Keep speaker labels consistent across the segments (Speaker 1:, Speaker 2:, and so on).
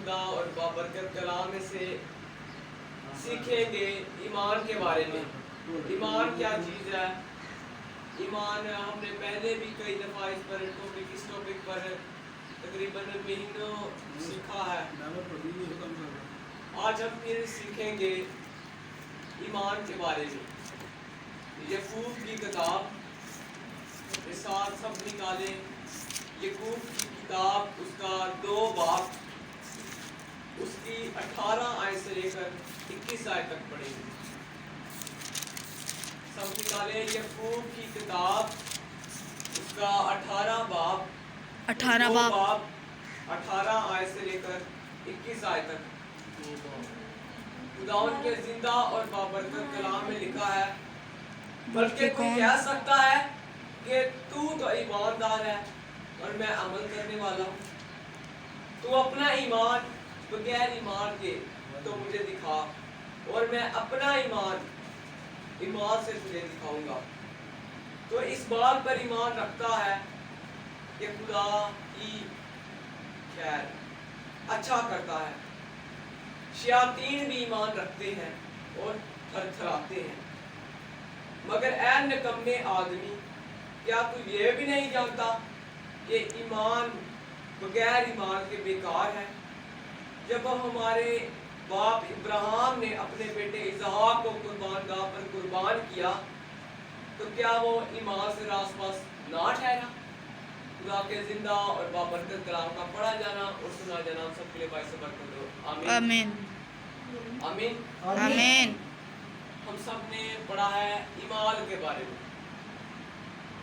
Speaker 1: زندہ اور بابرکت کلام میں سے سیکھیں گے ایمان کے بارے میں۔ ایمان کیا چیز ہے؟ ایمان ہم نے پہلے بھی کئی دفعہ اس ٹاپک پر تقریباً مہینوں سیکھا ہے۔ آج ہم پھر سیکھیں گے ایمان کے بارے میں۔ یعقوب کی کتاب کے ساتھ سب نکالیں۔ یعقوب کی کتاب اس کا 2 باب، اس کی 18 آیت سے لے کر 21 آیت تک پڑھیں گے۔ سب نکالیں یعقوب کی کتاب اس کا 18 باب 18 آیت سے لے کر 21 آیت تک۔ خداوند کے زندہ اور بابرکت کلام میں لکھا ہے، بلکہ کوئی کہہ سکتا ہے کہ تو ایماندار ہے اور میں عمل کرنے والا ہوں۔ تو اپنا ایمان بغیر ایمان کے تو مجھے دکھا، اور میں اپنا ایمان سے تجھے دکھاؤں گا۔ تو اس بات پر ایمان رکھتا ہے کہ خدا کی خیر اچھا کرتا ہے۔ شیاطین بھی ایمان رکھتے ہیں اور تھرتھراتے ہیں۔ مگر اے نکمے آدمی، کیا تو یہ بھی نہیں جانتا کہ ایمان بغیر ایمان کے بیکار ہے؟ جب ہمارے باپ ابراہیم نے اپنے بیٹے اسحاق کو قربان گاہ پر قربان کیا تو کیا وہ ایمان سے راست باز نہ ٹھہرا؟ خدا کے زندہ اور بابرکت کلام کا پڑھا جانا اور سنا جانا ہم سب کے لیے باعث برکت ہو۔ آمین آمین آمین۔ ہم سب نے پڑھا ہے ایمان کے بارے میں۔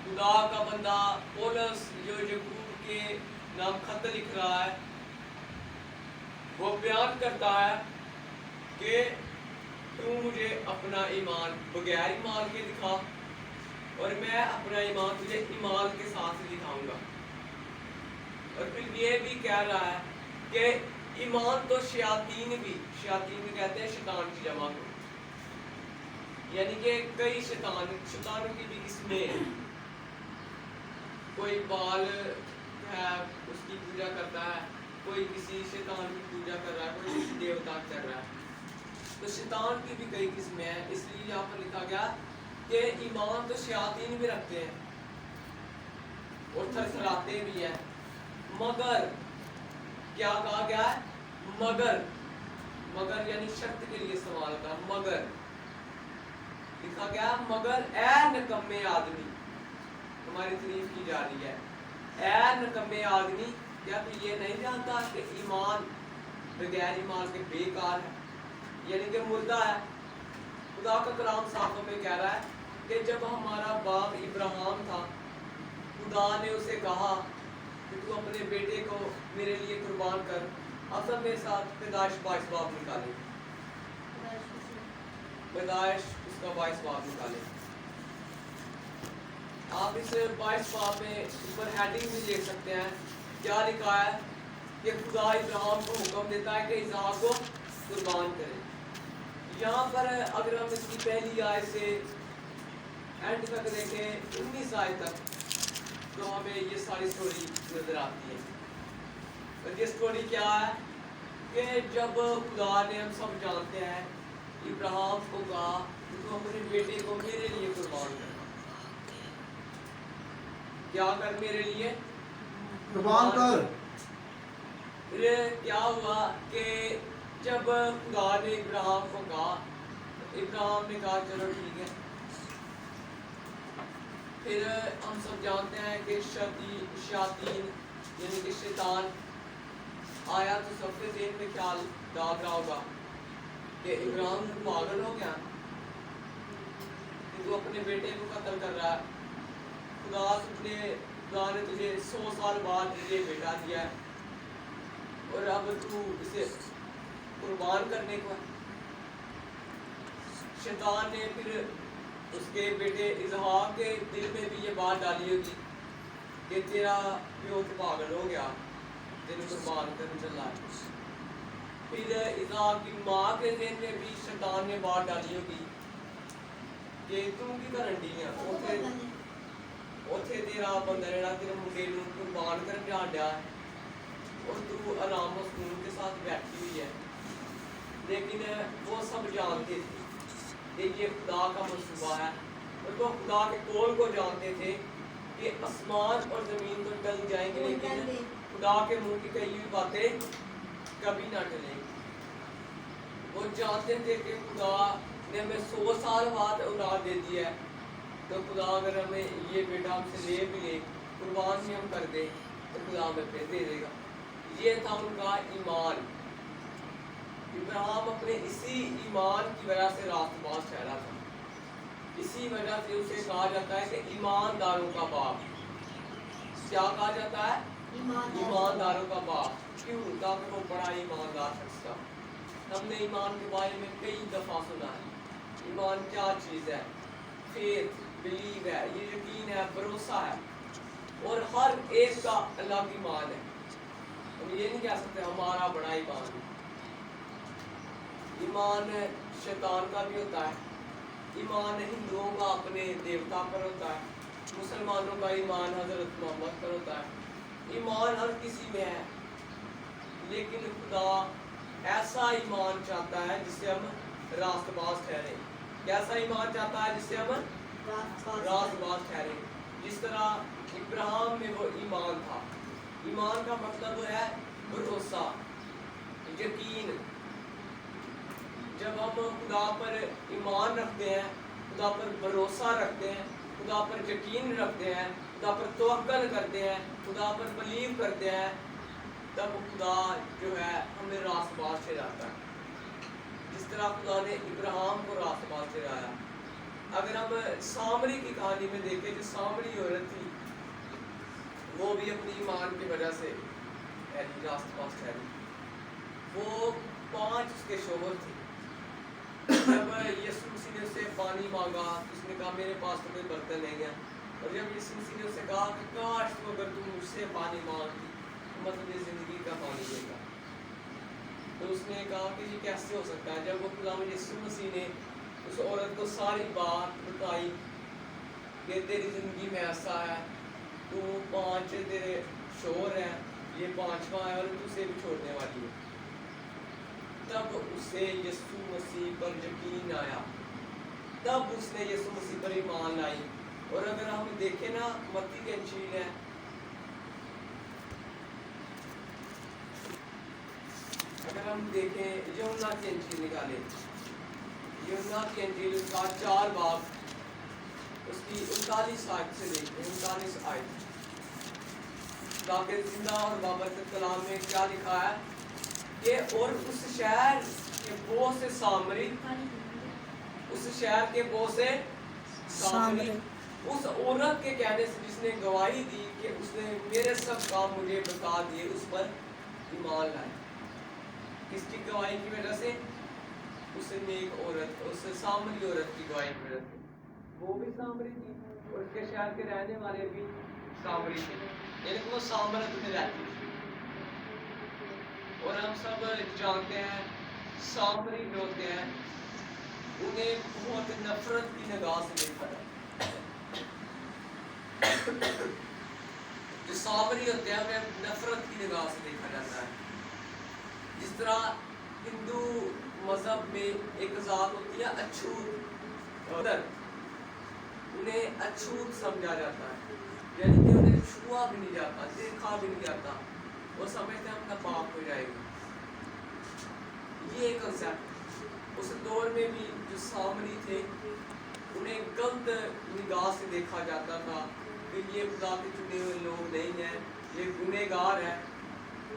Speaker 1: خدا کا بندہ پولس جو یعقوب کے نام خط لکھ رہا ہے، وہ بیان کرتا ہے کہ تو مجھے اپنا ایمان بغیر ایمان کے دکھا، اور میں اپنا ایمان تجھے ایمان کے ساتھ دکھاؤں گا۔ اور پھر یہ بھی کہہ رہا ہے کہ ایمان تو شیاطین کہتے ہیں شیطان کی جمع کو، یعنی کہ کئی شیطانوں کی بھی قسمیں ہیں۔ کوئی بال ہے اس کی پوجا کرتا ہے، کوئی کسی شیطان کی پوجا کر رہا ہے، کوئی کسی دیوتا کر رہا ہے۔ تو شیطان کی بھی کئی قسمیں ہیں، اس لیے یہاں پر لکھا گیا کہ ایمان تو شیاطین بھی رکھتے ہیں اور تھرتھراتے بھی ہیں، مگر کیا کہا گیا ہے؟ مگر یعنی شرط کے لیے استعمال ہوتا ہے۔ مگر لکھا گیا مگر اے نکمے آدمی، ہماری تعریف کی جا رہی ہے۔ اے نکمے آدمی، کیا تو یہ نہیں جانتا کہ ایمان بغیر ایمان کے بیکار ہے، یعنی کہ مردہ ہے۔ خدا کا کلام صحابہ میں کہہ رہا ہے کہ جب ہمارا باپ ابراہیم تھا، خدا نے اسے کہا کہ تو اپنے بیٹے کو میرے لیے قربان کر۔ اب سب میرے ساتھ پیدائش 22 باب نکالیں۔ پیدائش اس کا 22 باب نکالیں۔ آپ اس 22 باب میں اوپر ہیڈنگ بھی دیکھ سکتے ہیں، کیا لکھا ہے کہ خدا ابراہیم کو حکم دیتا ہے کہ اسحاق کو قربان کرے۔ یہاں پر اگر ہم اس کی پہلی آیت سے اینڈ تک دیکھیں 19 آیت تک، تو ہمیں یہ ساری سٹوری نظر آتی ہے۔ اور یہ سٹوری کیا ہے کہ جب خدا نے، ہم سب جانتے ہیں، ابراہیم کو کہا کہ تو اپنے بیٹے کو میرے لیے قربان کر۔ کیا کر؟ میرے لیے قربان کر۔ پھر کیا ہوا کہ جب خدا نے ابراہیم کو کہا، ابراہیم نے کہا چلو ٹھیک ہے۔ پھر ہم سب جانتے ہیں کہ شیاطین یعنی کہ شیطان آیا تو سب کے ذہن میں خیال ڈال رہا ہوگا کہ ابراہیم پاگل ہو گیا کہ تو اپنے بیٹے کو قتل کر رہا ہے۔ خدا نے تجھے 100 سال بعد یہ بیٹا دیا ہے اور اب تو اسے قربان کرنے کو ہے۔ شیطان نے پھر اس کے بیٹے اسحاق کے دل میں بھی یہ بات ڈالی ہوگی کہ تیرا پیو تو پاگل ہو گیا، تیرے قربان کرنے چلا ہے۔ پھر اسحاق کی ماں کے ذہن میں بھی شیطان نے بات ڈالی ہوگی کہ تم کی کرنڈی ہے، اوتھے تیرا بندہ تیرے منڈے نوں قربان کر جان ڈیا ہے اور تو آرام و سکون کے ساتھ بیٹھا لیکن وہ سب جانتے تھے کہ یہ خدا کا منصوبہ ہے، اور وہ خدا کے قول کو جانتے تھے کہ آسمان اور زمین تو ٹل جائیں گے لیکن خدا کے منہ کی کہی ہوئی باتیں کبھی نہ ٹلیں گی۔ وہ جانتے تھے کہ خدا نے ہمیں 100 سال بعد اولاد دے دی ہے، تو خدا اگر ہمیں یہ بیٹا ہم سے لے بھی لے، قربان بھی ہم کر دیں، تو خدا ہمیں پھر دے دے گا۔ یہ تھا ان کا ایمان۔ ابراہیم اپنے اسی ایمان کی وجہ سے راست باز ٹھہرا تھا، اسی وجہ سے اسے کہا جاتا ہے کہ ایمانداروں کا باپ۔ کیا کہا جاتا ہے؟ ایمانداروں کا باپ۔ کیوں؟ تاکہ وہ بڑا ایماندار شخص تھا۔ ہم نے ایمان کے بارے میں کئی دفعہ سنا ہے۔ ایمان کیا چیز ہے؟ فیتھ، بلیو ہے، یہ یقین ہے، بھروسہ ہے، اور ہر ایک کا الگ ایمان ہے۔ ہم یہ نہیں کہہ سکتے ہمارا بڑا ایمان ہے۔ ایمان شیطان کا بھی ہوتا ہے، ایمان ہندوؤں کا اپنے دیوتا پر ہوتا ہے، مسلمانوں کا ایمان حضرت محمد پر ہوتا ہے۔ ایمان ہر کسی میں ہے، لیکن خدا ایسا ایمان چاہتا ہے جس سے ہم راست باز ٹھہریں۔ کیسا ایمان چاہتا ہے جس سے ہم راست باز ٹھہریں؟ جس طرح ابراہیم میں وہ ایمان تھا۔ ایمان کا مطلب ہے بھروسہ، یقین۔ جب ہم خدا پر ایمان رکھتے ہیں، خدا پر بھروسہ رکھتے ہیں، خدا پر یقین رکھتے ہیں، خدا پر توکل کرتے ہیں، خدا پر بلیو کرتے ہیں، تب خدا جو ہے ہمیں راست باز ٹھہراتا ہے، جس طرح خدا نے ابراہیم کو راست باز ٹھہرایا۔ اگر ہم سامری کی کہانی میں دیکھیں، جو سامری عورت تھی وہ بھی اپنی ایمان کی وجہ سے راست باز ٹھہری۔ وہ 5 اس کے شوہر تھے۔ جب یسوع مسیح نے اس سے پانی مانگا، اس نے کہا میرے پاس تو کوئی برتن نہیں ہے، اور جب یسوع مسیح نے اس سے کہا کہ کاش تو اگر تم مجھ سے پانی مانگتی تو میں تمہیں زندگی کا پانی دے گا، تو اس نے کہا کہ یہ کیسے ہو سکتا ہے؟ جب وہ خدا یسوع مسیح نے اس عورت کو ساری بات بتائی کہ تیری زندگی میں ایسا ہے، تو 5 تیرے شوہر ہیں، یہ 5واں ہے اور تو اسے بھی چھوڑنے والی ہے، تب اسے یسوع مسیح پر یقین آیا، تب اس نے یسوع مسیح پر ایمان لائی۔ اور اگر ہم دیکھیں نا، متی کی انجیل ہے، اگر ہم دیکھیں یوحنا کی انجیل نکالیں، یوحنا کی انجیل اس کا 4 باب، اس کی 39 آیت سے دیکھیں، 39 آیت، تاکہ زندہ اور بابرکت کلام میں کیا لکھا ہے کہ اور اس شہر کے بہت سے سامری، اس شہر کے بہت سے سامری اس عورت کے کہنے سے جس نے گواہی دی کہ اس نے میرے سب کام مجھے بتا دیے، اس پر ایمان لائے۔ کس کی گواہی کی وجہ سے؟ اس نیک عورت، اس سامری عورت کی گواہی کی وجہ سے۔ وہ بھی سامری تھی اور اس کے شہر کے رہنے والے بھی سامری تھے، لیکن وہ سامرت میں رہتی تھی۔ اور ہم سب جانتے ہیں سامری جو ہوتے ہیں انہیں بہت نفرت کی نگاہ سے دیکھا جاتا ہے۔ جو سامری ہوتے ہیں انہیں نفرت کی نگاہ سے دیکھا جاتا ہے۔ جس طرح ہندو مذہب میں ایک ذات ہوتی ہے اچھوت، انہیں اچھوت سمجھا جاتا ہے، یعنی کہ انہیں چھوا بھی نہیں جاتا، دیکھا بھی نہیں جاتا، وہ سمجھتے ہیں ہم ناپاک ہو جائے گا۔ یہ ایک کنسیپٹ اس دور میں بھی جو سامری تھے انہیں غلط نگاہ سے دیکھا جاتا تھا کہ یہ خدا کے چنے ہوئے لوگ نہیں ہیں، یہ گنہگار ہیں۔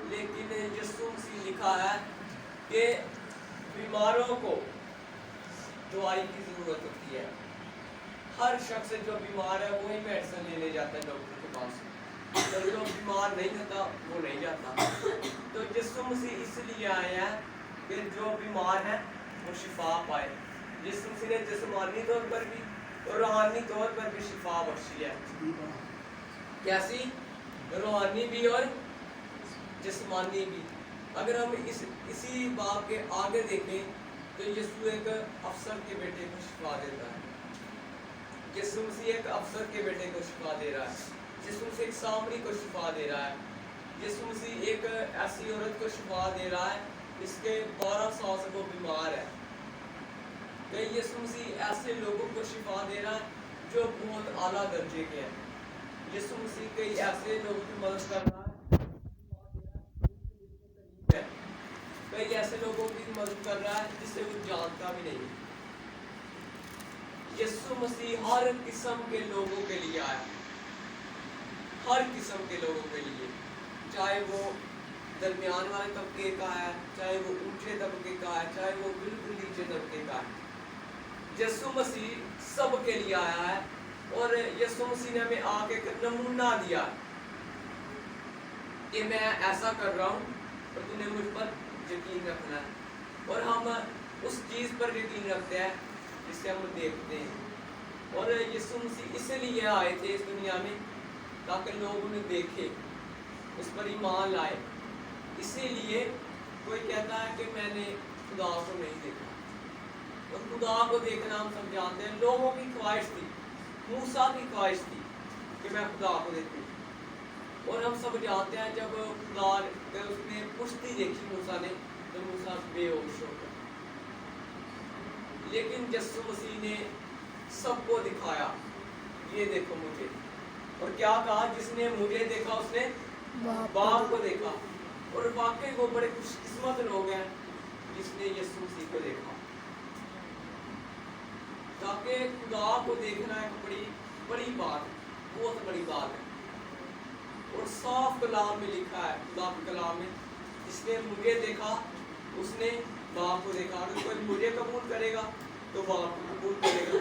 Speaker 1: لیکن یسوع مسیح لکھا ہے کہ بیماروں کو دوائی کی ضرورت ہوتی ہے۔ ہر شخص جو بیمار ہے وہی میڈیسن لینے جاتا ہے ڈاکٹر کے پاس، اور جو بیمار نہیں ہوتا وہ نہیں جاتا۔ تو یسوع مسیح اس لیے آئے ہیں کہ جو بیمار ہیں وہ شفا پائے۔ یسوع مسیح نے جسمانی طور پر بھی اور روحانی طور پر بھی شفا بخشی ہے۔ کیسی؟ روحانی بھی اور جسمانی بھی۔ اگر ہم اسی باب کے آگے دیکھیں تو یسوع ایک افسر کے بیٹے کو شفا دیتا ہے، یسوع مسیح ایک افسر کے بیٹے کو شفا دے رہا ہے، یسوع مسیح ایک سامری کو شفا دے رہا ہے، یسوع مسیح ایک ایسی عورت کو شفا دے رہا ہے اس کے 12 سال سے وہ بیمار ہے کہ یسوع مسیح ایسے لوگوں کو شفا دے رہا ہے جو بہت اعلیٰ درجے کے ہیں. یسوع مسیح کئی ایسے لوگوں کی مدد کر رہا ہے, کئی ایسے لوگوں کی مدد کر رہا ہے جسے وہ جانتا بھی نہیں. یسوع مسیح ہر قسم کے لوگوں کے لیے آیا, ہر قسم کے لوگوں کے لیے, چاہے وہ درمیان والے طبقے کا ہے, چاہے وہ اونچے طبقے کا ہے, چاہے وہ بالکل نیچے طبقے کا ہے. یسوع مسیح سب کے لیے آیا ہے اور یسوع مسیح نے ہمیں آ کے ایک نمونہ دیا کہ میں ایسا کر رہا ہوں اور تو نے مجھ پر یقین رکھنا ہے. اور ہم اس چیز پر یقین رکھتے ہیں جسے ہم دیکھتے ہیں. اور یسوع مسیح اس لیے آئے تھے اس دنیا میں تاکہ لوگ انہیں دیکھے, اس پر ایمان لائے. اسی لیے کوئی کہتا ہے کہ میں نے خدا کو نہیں دیکھا, اور خدا کو دیکھنا ہم سب جانتے ہیں لوگوں کی خواہش تھی, موسیٰ کی خواہش تھی کہ میں خدا کو دیکھوں. اور ہم سب جانتے ہیں جب خدا اس نے پشتی دیکھی موسیٰ نے تو موسیٰ بے ہوش ہو گیا. لیکن یسوع مسیح نے سب کو دکھایا, یہ دیکھو مجھے, اور کیا کہا, جس نے مجھے دیکھا اس نے باپ کو دیکھا. اور واقعی وہ بڑے خوش قسمت لوگ ہیں جس نے یسوع مسیح کو دیکھا. تاکہ خدا کو دیکھنا ایک بڑی بات, بہت بڑی بات ہے. اور صاف کلام میں لکھا ہے, خدا کے کلام میں, جس نے مجھے دیکھا اس نے باپ کو دیکھا. اگر کوئی مجھے قبول کرے گا تو باپ کو قبول کرے گا.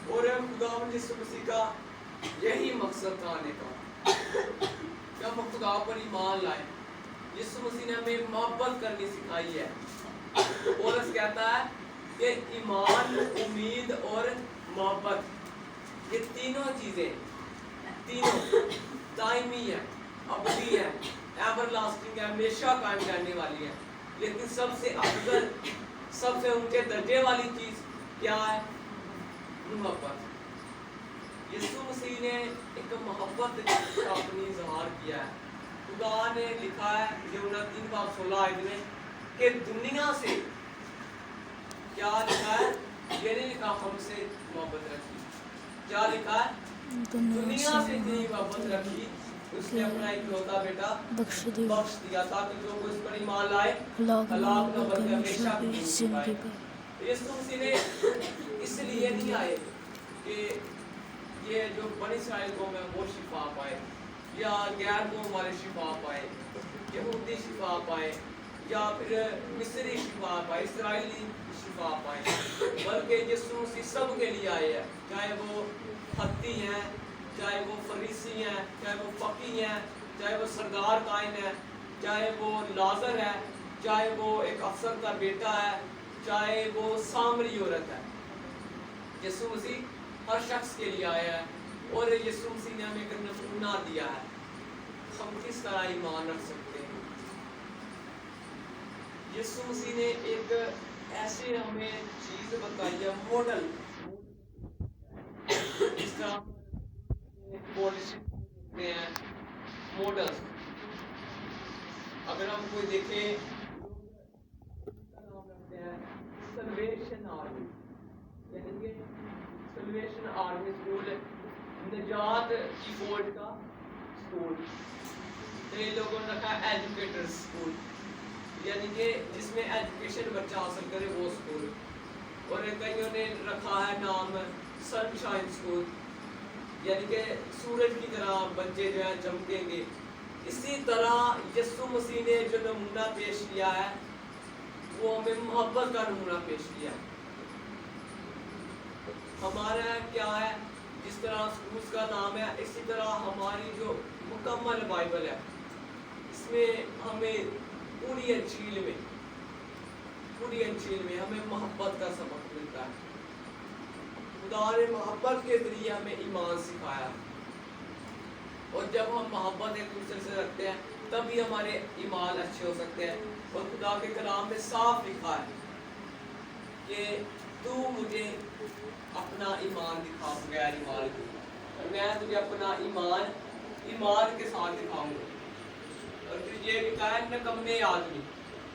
Speaker 1: اور خدا یسوع مسیح کا یہی مقصد تھا آنے کا کہ ہم خدا پر ایمان لائیں. یسوع مسیح نے ہمیں محبت کرنی سکھائی ہے. پولس کہتا ہے کہ ایمان, امید اور محبت, یہ تینوں چیزیں تینوں دائمی ہیں, ابدی ہیں, ایور لاسٹنگ ہے, ہمیشہ قائم رہنے والی ہیں. لیکن سب سے افضل, سب سے اونچے درجے والی چیز کیا ہے؟ محبت. یسوع مسیح نے ایک محبت کا اپنی اظہار کیا ہے. خدا نے لکھا ہے یوحنا 3:16 میں کہ دنیا سے کیا لکھا ہے, یہ نہیں لکھا ہم سے محبت رکھی, کیا لکھا ہے, دنیا سے اتنی محبت رکھی اس نے اپنا اکلوتا بیٹا بخش دیا تاکہ لوگ اس پر ایمان لائے, ہلاک نہ بلکہ ہمیشہ کی زندگی پائے. یسوع مسیح نے اس لیے نہیں آئے کہ یہ جو بنی اسرائیل قوم ہے وہ شفا پائے, یا غیر قوم والے شفا پائے, یہودی شفا پائے, یا پھر مصری شفا پائے, اسرائیلی شفا پائے, بلکہ یسوع مسیح سب کے لیے آئے ہیں, چاہے وہ خطی ہیں, چاہے وہ فریسی ہیں, چاہے وہ فقی ہیں, چاہے وہ سردار کائن ہے, چاہے وہ لازر ہے, چاہے وہ ایک افسر کا بیٹا ہے, چاہے وہ سامری عورت ہے. یسوع مسیح ہر شخص کے لیے آیا ہے. اور یسوع مسیح نے ہمیں ایک نمونہ دیا ہے ہم کس طرح ایمان رکھ سکتے ہیں. یسوع مسیح نے ایک ایسے ہمیں چیز بتائی ہے, ماڈل, جس طرح ماڈل. اگر ہم کوئی دیکھیں سلویشن آرمی, یعنی کہ سلویشن آرمی اسکول, نجات کی فوج کا اسکول. کئی لوگوں نے رکھا ہے ایجوکیٹر اسکول, یعنی کہ جس میں ایجوکیشن بچہ حاصل کرے وہ اسکول. اور کئیوں نے رکھا ہے نام سن شائن اسکول, یعنی کہ سورج کی طرح بچے جو ہیں چمکیں گے. اسی طرح یسوع مسیح نے جو نمونہ پیش کیا ہے وہ ہمیں محبت کا نمونہ پیش کیا ہے. ہمارا کیا ہے, جس طرح اسکول کا نام ہے اسی طرح ہماری جو مکمل بائبل ہے اس میں ہمیں پوری انجیل میں ہمیں محبت کا سبق ملتا ہے. خدا نے محبت کے ذریعے ہمیں ایمان سکھایا, اور جب ہم محبت ایک دوسرے سے رکھتے ہیں تبھی ہمارے ایمان اچھے ہو سکتے ہیں. اور خدا کے کلام میں صاف لکھا ہے کہ تو مجھے اپنا ایمان دکھا بغیر ایمان کے, اور میں تجھے اپنا ایمان کے ساتھ دکھاؤں گا. اور پھر یہ لکھا ہے نکمے آدمی,